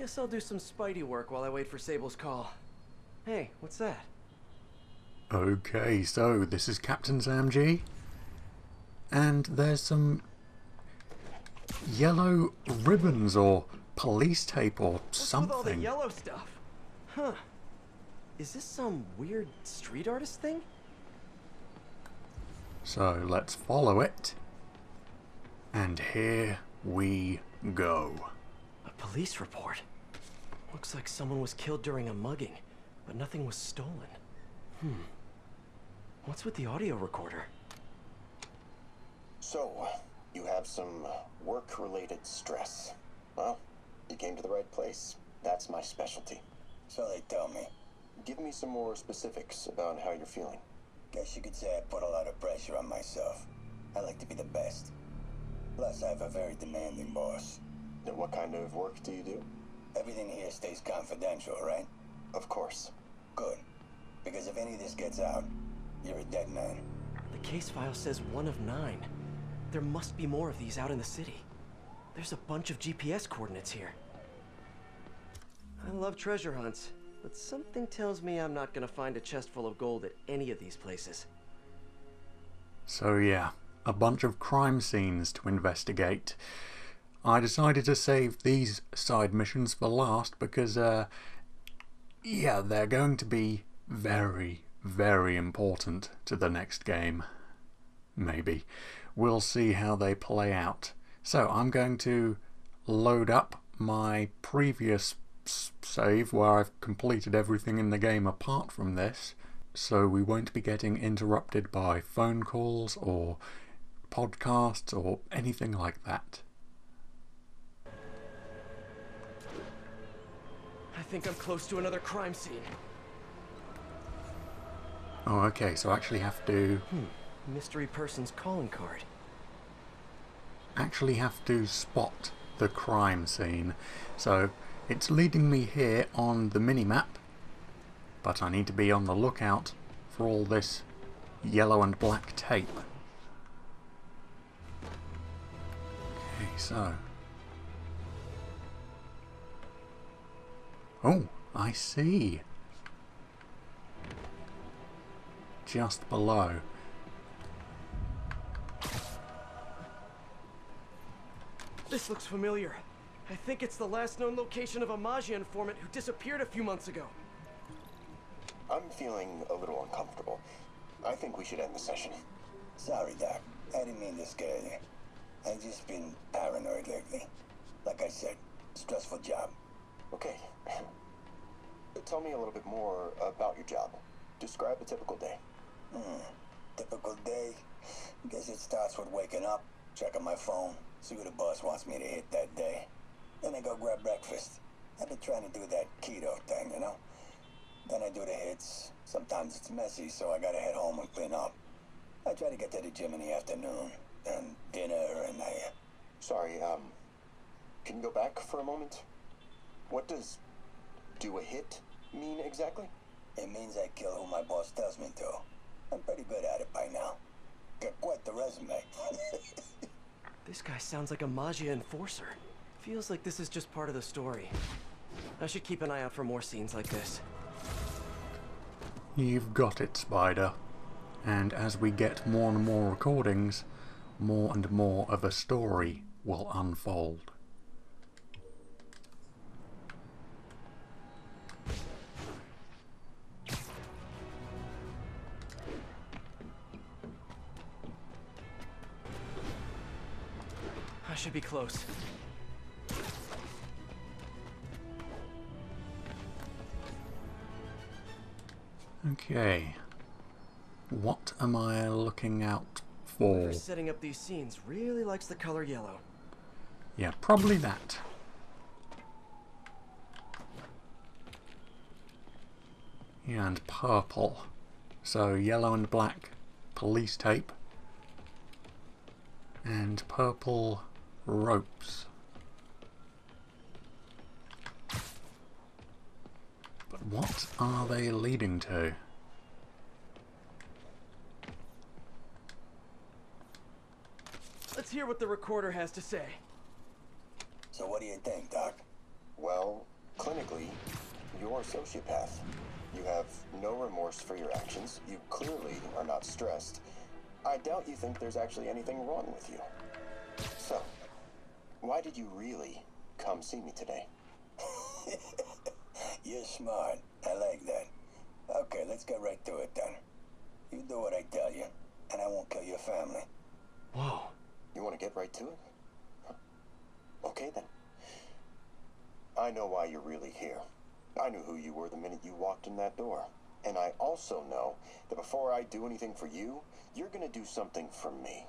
Guess I'll do some Spidey work while I wait for Sable's call. Hey, what's that? Okay, so this is Captain Sam G. And there's some yellow ribbons or police tape or something. What's with all the yellow stuff? Huh. Is this some weird street artist thing? So let's follow it. And here we go. A police report. Looks like someone was killed during a mugging, but nothing was stolen. What's with the audio recorder? So, you have some work-related stress. Well, you came to the right place. That's my specialty. So they tell me. Give me some more specifics about how you're feeling. Guess you could say I put a lot of pressure on myself. I like to be the best. Plus, I have a very demanding boss. And what kind of work do you do? Everything here stays confidential, right? Of course. Good. Because if any of this gets out, you're a dead man. The case file says 1 of 9. There must be more of these out in the city. There's a bunch of GPS coordinates here. I love treasure hunts, but something tells me I'm not gonna find a chest full of gold at any of these places. So yeah, a bunch of crime scenes to investigate. I decided to save these side missions for last because, yeah, they're going to be very, very important to the next game. Maybe. We'll see how they play out. So I'm going to load up my previous save where I've completed everything in the game apart from this, so we won't be getting interrupted by phone calls or podcasts or anything like that. I think I'm close to another crime scene. Oh, okay, so I actually have to... Mystery person's calling card. actually have to spot the crime scene. So it's leading me here on the mini-map, but I need to be on the lookout for all this yellow and black tape. Okay, so... oh, I see. Just below. This looks familiar. I think it's the last known location of a mafia informant who disappeared a few months ago. I'm feeling a little uncomfortable. I think we should end the session. Sorry, Doc. I didn't mean to scare you. I've just been paranoid lately. Like I said, stressful job. Okay. Tell me a little bit more about your job. Describe a typical day. Typical day? Guess it starts with waking up, checking my phone, see who the boss wants me to hit that day. Then I go grab breakfast. I've been trying to do that keto thing, you know? Then I do the hits. Sometimes it's messy, so I gotta head home and clean up. I try to get to the gym in the afternoon, then dinner, and Sorry, can you go back for a moment? What does do a hit mean exactly? It means I kill who my boss tells me to. I'm pretty good at it by now. Got quite the resume. This guy sounds like a mafia enforcer. Feels like this is just part of the story. I should keep an eye out for more scenes like this. You've got it, Spider. And as we get more and more recordings, more and more of a story will unfold. I should be close. Okay. What am I looking out for? Whoever's setting up these scenes really likes the color yellow. Yeah, probably that. Yeah, and purple. So yellow and black police tape. And purple ropes. But what are they leading to? Let's hear what the recorder has to say. So what do you think, Doc? Well, Clinically, you're a sociopath. You have no remorse for your actions. You clearly are not stressed. I doubt you think there's actually anything wrong with you. So, why did you really come see me today? You're smart. I like that. Okay, let's get right to it then. You do what I tell you, and I won't kill your family. Whoa. You want to get right to it? Huh. Okay then. I know why you're really here. I knew who you were the minute you walked in that door. And I also know that before I do anything for you, you're gonna do something for me.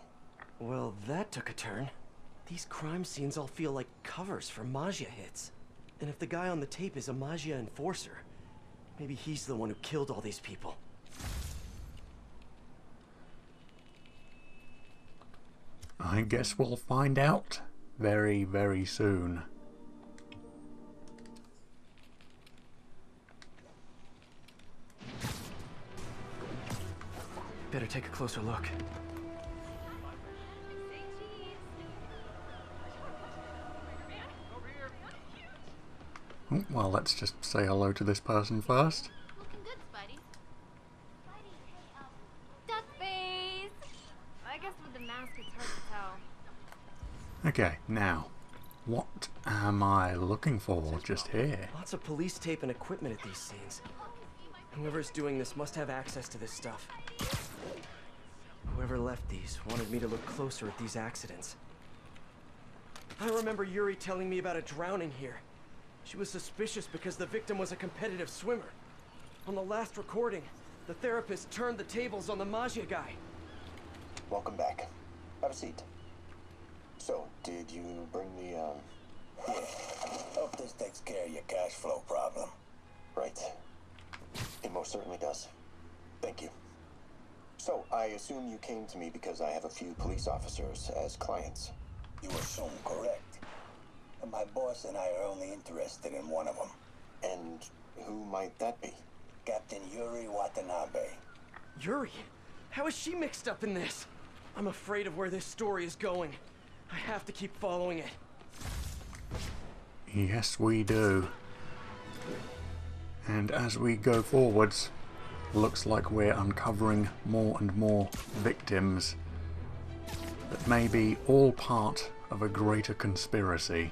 Well, that took a turn. These crime scenes all feel like covers for mafia hits. And if the guy on the tape is a mafia enforcer, maybe he's the one who killed all these people. I guess we'll find out very, very soon. Better take a closer look. Oh, well, let's just say hello to this person first. Looking good, Spidey. Spidey, hey, duck face! I guess with the mask it's hard to tell. Okay, now, what am I looking for just here? Lots of police tape and equipment at these scenes. Whoever's doing this must have access to this stuff. Whoever left these wanted me to look closer at these accidents. I remember Yuri telling me about a drowning here. She was suspicious because the victim was a competitive swimmer. On the last recording, the therapist turned the tables on the mafia guy. Welcome back. Have a seat. So, did you bring the, Yeah. Hope this takes care of your cash flow problem. Right. It most certainly does. Thank you. So, I assume you came to me because I have a few police officers as clients. You assume correct. And my boss and I are only interested in one of them. And who might that be? Captain Yuri Watanabe. Yuri? How is she mixed up in this? I'm afraid of where this story is going. I have to keep following it. Yes, we do. And as we go forwards, looks like we're uncovering more and more victims that may be all part of a greater conspiracy.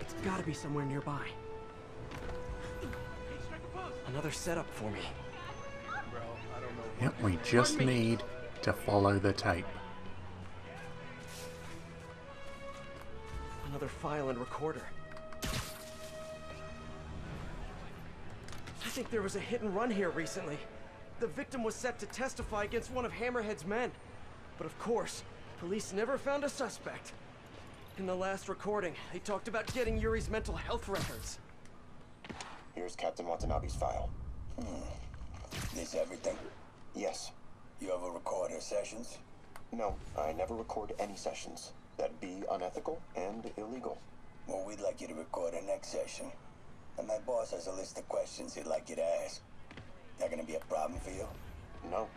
It's gotta be somewhere nearby. Another setup for me. Yep, we just need to follow the tape. Another file and recorder. I think there was a hit and run here recently. The victim was set to testify against one of Hammerhead's men. But of course, police never found a suspect. In the last recording, they talked about getting Yuri's mental health records. Here's Captain Watanabe's file. This everything? Yes. You ever record her sessions? No, I never record any sessions. That'd be unethical and illegal. Well, we'd like you to record our next session. And my boss has a list of questions he'd like you to ask. That gonna be a problem for you? No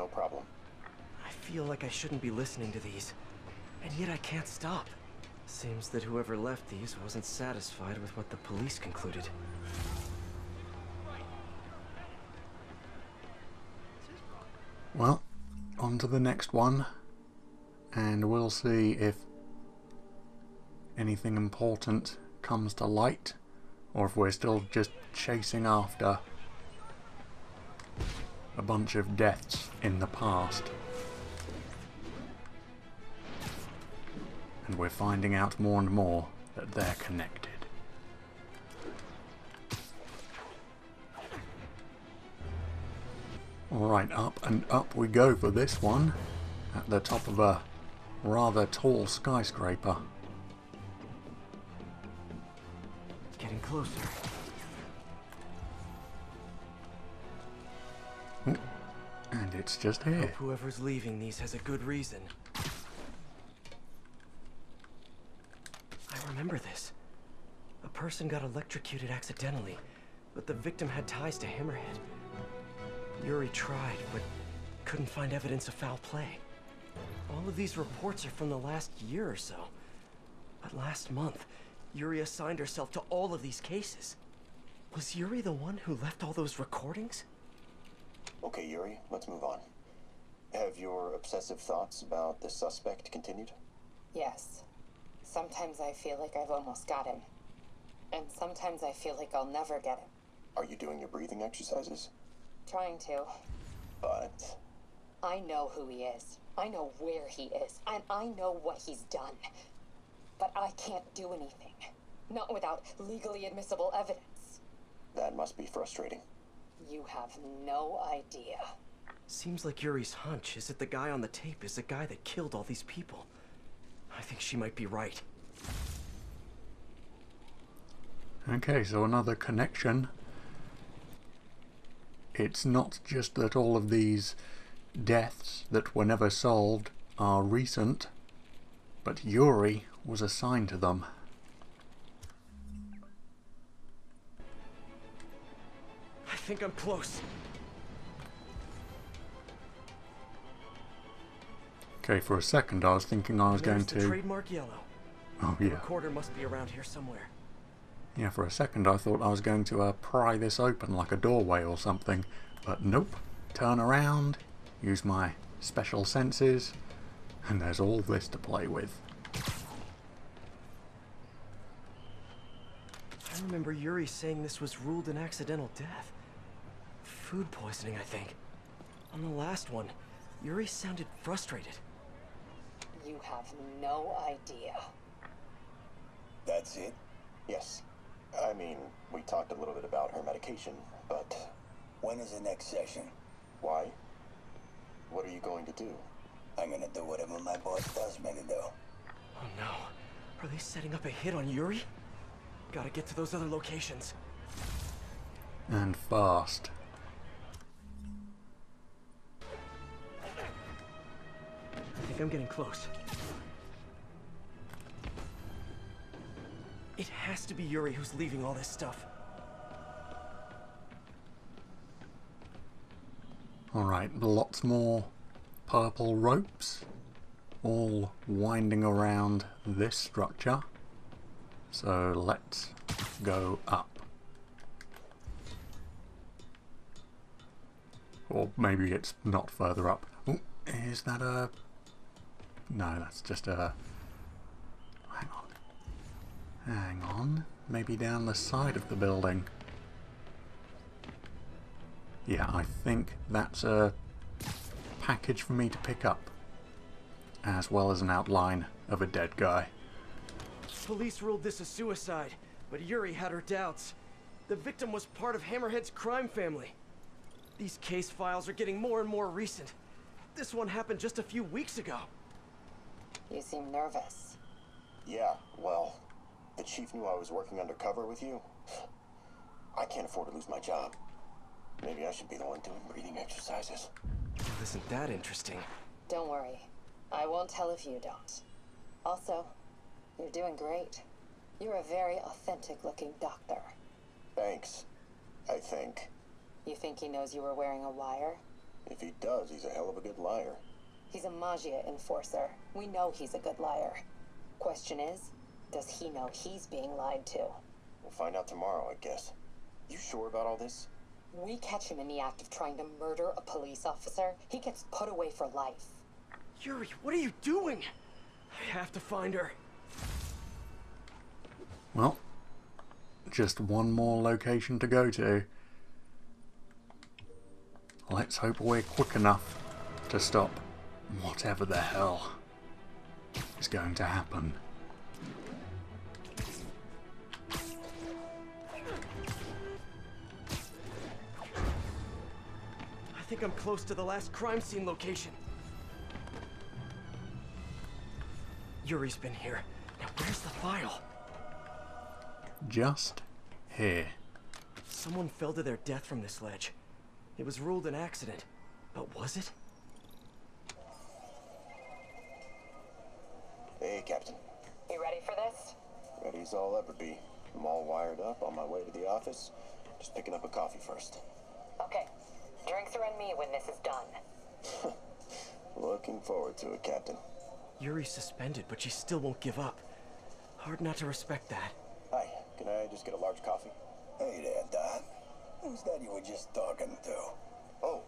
problem. I feel like I shouldn't be listening to these. And yet I can't stop. Seems that whoever left these wasn't satisfied with what the police concluded. Well, on to the next one, and we'll see if anything important comes to light, or if we're still just chasing after a bunch of deaths in the past. And we're finding out more and more that they're connected. Alright, up and up we go for this one, at the top of a rather tall skyscraper. Getting closer. Ooh, and it's just here. Hope whoever's leaving these has a good reason. I remember this. A person got electrocuted accidentally, but the victim had ties to Hammerhead. Yuri tried, but couldn't find evidence of foul play. All of these reports are from the last year or so. But last month, Yuri assigned herself to all of these cases. Was Yuri the one who left all those recordings? Okay, Yuri, let's move on. Have your obsessive thoughts about the suspect continued? Yes. Sometimes I feel like I've almost got him. And sometimes I feel like I'll never get him. Are you doing your breathing exercises? Trying to. But... I know who he is. I know where he is. And I know what he's done. But I can't do anything. Not without legally admissible evidence. that must be frustrating. You have no idea. Seems like Yuri's hunch is that the guy on the tape is the guy that killed all these people. I think she might be right. Okay, so another connection. It's not just that all of these deaths that were never solved are recent, but Yuri was assigned to them. I think I'm close. Okay, for a second I was thinking I was going There's the to... trademark yellow. Oh The yeah. recorder must be around here somewhere. Yeah, for a second I thought I was going to pry this open like a doorway or something, but nope. Turn around, use my special senses, and there's all this to play with. I remember Yuri saying this was ruled an accidental death. Food poisoning, I think. On the last one, Yuri sounded frustrated. You have no idea. That's it? Yes. I mean, we talked a little bit about her medication, but When is the next session? why? What are you going to do? I'm gonna do whatever my boss tells me to do. Oh no. Are they setting up a hit on Yuri? Gotta get to those other locations. And fast. I think I'm getting close. It has to be Yuri who's leaving all this stuff. Alright, lots more purple ropes, all winding around this structure. So let's go up. Or maybe it's not further up. Ooh, is that a... No, that's just a... Hang on. Hang on. Maybe down the side of the building. Yeah, I think that's a package for me to pick up, as well as an outline of a dead guy. Police ruled this a suicide, but Yuri had her doubts. The victim was part of Hammerhead's crime family. These case files are getting more and more recent. This one happened just a few weeks ago. You seem nervous. Yeah, well, the chief knew I was working undercover with you. I can't afford to lose my job. Maybe I should be the one doing breathing exercises. Well, isn't that interesting? Don't worry. I won't tell if you don't. Also, you're doing great. You're a very authentic-looking doctor. Thanks, I think. You think he knows you were wearing a wire? If he does, he's a hell of a good liar. He's a Magia enforcer. We know he's a good liar. Question is, does he know he's being lied to? We'll find out tomorrow, I guess. You sure about all this? We catch him in the act of trying to murder a police officer, he gets put away for life. Yuri, what are you doing? I have to find her. Well, just one more location to go to. Let's hope we're quick enough to stop whatever the hell is going to happen. I think I'm close to the last crime scene location. Yuri's been here. Now where's the file? Just here. Someone fell to their death from this ledge. It was ruled an accident, but was it? Hey, Captain. You ready for this? Ready as I'll ever be. I'm all wired up on my way to the office. Just picking up a coffee first. Okay. Drinks are on me when this is done. Looking forward to it, Captain. Yuri's suspended, but she still won't give up. Hard not to respect that. Hi, can I just get a large coffee? Hey there, Doc. Who's that you were just talking to? Oh.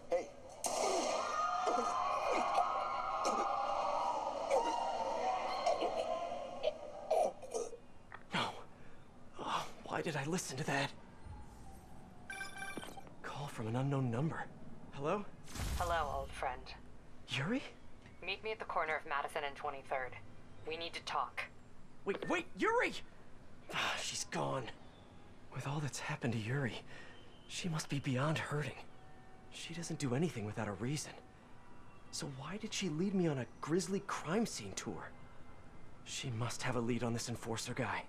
Hey. No. Oh, why did I listen to that? Call from an unknown number. Hello? Hello, old friend. Yuri? Meet me at the corner of Madison and 23rd. We need to talk. Wait, Yuri! Ah, she's gone. With all that's happened to Yuri, she must be beyond hurting. She doesn't do anything without a reason. So why did she lead me on a grisly crime scene tour? She must have a lead on this enforcer guy.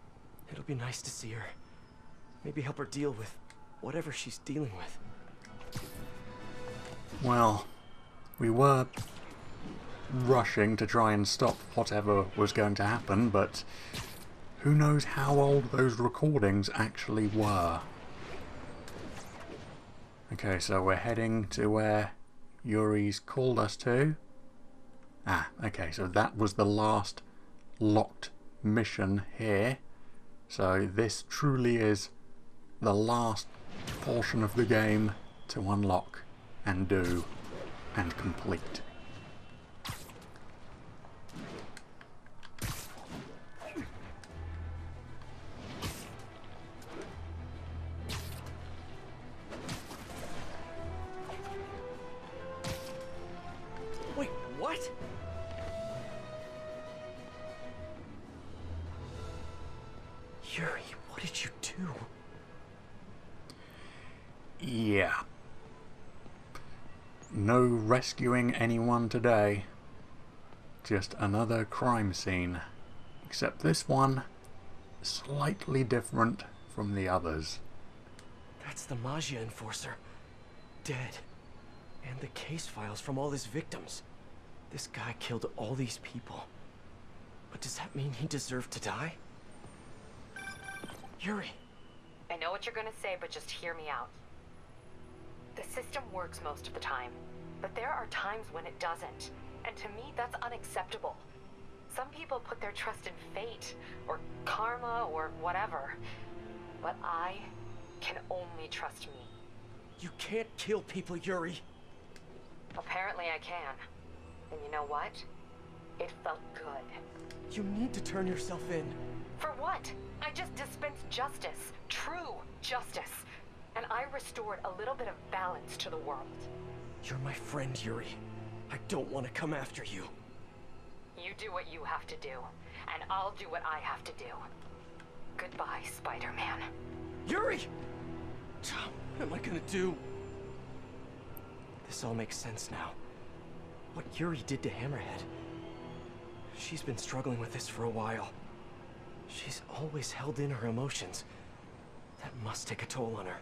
It'll be nice to see her. Maybe help her deal with whatever she's dealing with. Well, we were rushing to try and stop whatever was going to happen, but who knows how old those recordings actually were. Okay, so we're heading to where Yuri's called us to. Ah, okay, so that was the last locked mission here. So this truly is the last portion of the game to unlock and do and complete. Wait, what? Yuri, what did you do? Yeah. No rescuing anyone today. Just another crime scene. Except this one, slightly different from the others. That's the mafia enforcer. Dead. And the case files from all his victims. This guy killed all these people. But does that mean he deserved to die? Yuri! I know what you're gonna say, but just hear me out. The system works most of the time, but there are times when it doesn't. And to me, that's unacceptable. Some people put their trust in fate, or karma, or whatever. But I can only trust me. You can't kill people, Yuri! Apparently I can. And you know what? It felt good. You need to turn yourself in. For what? I just dispensed justice. True justice. And I restored a little bit of balance to the world. You're my friend, Yuri. I don't want to come after you. You do what you have to do, and I'll do what I have to do. Goodbye, Spider-Man. Yuri! What am I gonna do? This all makes sense now. What Yuri did to Hammerhead. She's been struggling with this for a while. She's always held in her emotions. That must take a toll on her.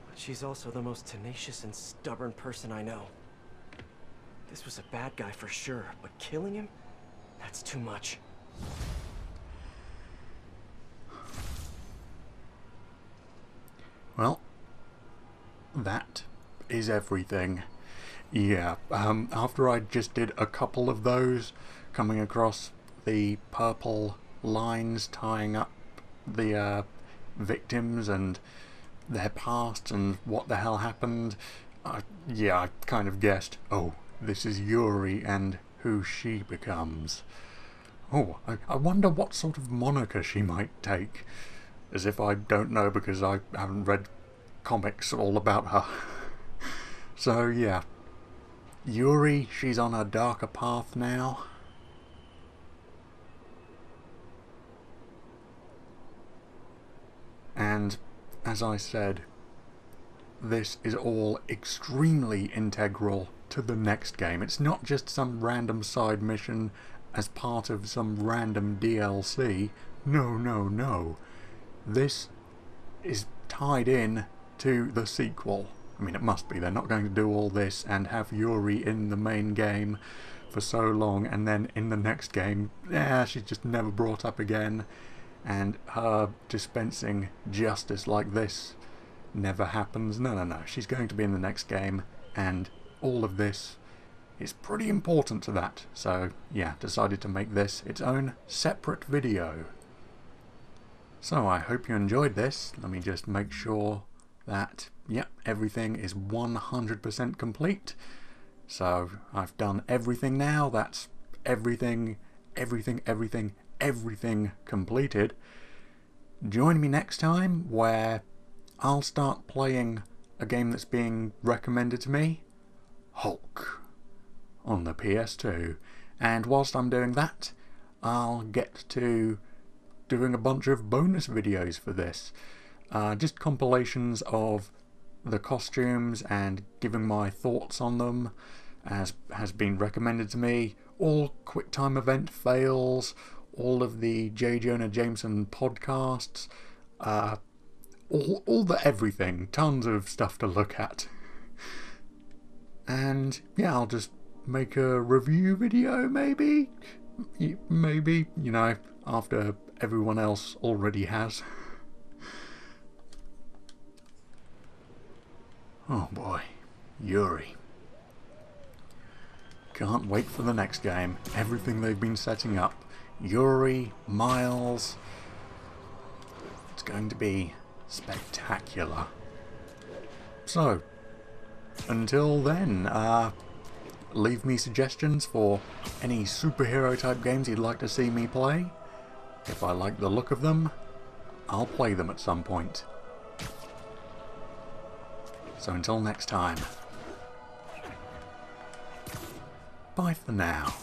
But she's also the most tenacious and stubborn person I know. This was a bad guy for sure, but killing him? That's too much. Well, that is everything. Yeah, after I just did a couple of those, coming across the purple lines tying up the victims and their past and what the hell happened, yeah, I kind of guessed, oh, this is Yuri and who she becomes. Oh, I wonder what sort of moniker she might take. As if I don't know because I haven't read comics all about her. So yeah, Yuri, she's on a darker path now. And as I said, this is all extremely integral to the next game. It's not just some random side mission as part of some random DLC. No, no, no. This is tied in to the sequel. I mean, it must be. They're not going to do all this and have Yuri in the main game for so long, and then in the next game, she's just never brought up again, and her dispensing justice like this never happens. No, no, no. She's going to be in the next game, and all of this It's pretty important to that. So yeah, decided to make this its own separate video. So I hope you enjoyed this. Let me just make sure that, yep, everything is 100% complete. So I've done everything now. That's everything completed. Join me next time where I'll start playing a game that's being recommended to me, Hulk, on the PS2. And whilst I'm doing that, I'll get to doing a bunch of bonus videos for this. Just compilations of the costumes and giving my thoughts on them as has been recommended to me. All QuickTime event fails, all of the J. Jonah Jameson podcasts, all the everything, tons of stuff to look at. And yeah, I'll just make a review video maybe, you know, after everyone else already has. Oh boy, Yuri. Can't wait for the next game. Everything they've been setting up. Yuri, Miles. It's going to be spectacular. So, until then, leave me suggestions for any superhero type games you'd like to see me play. If I like the look of them, I'll play them at some point. So until next time, bye for now.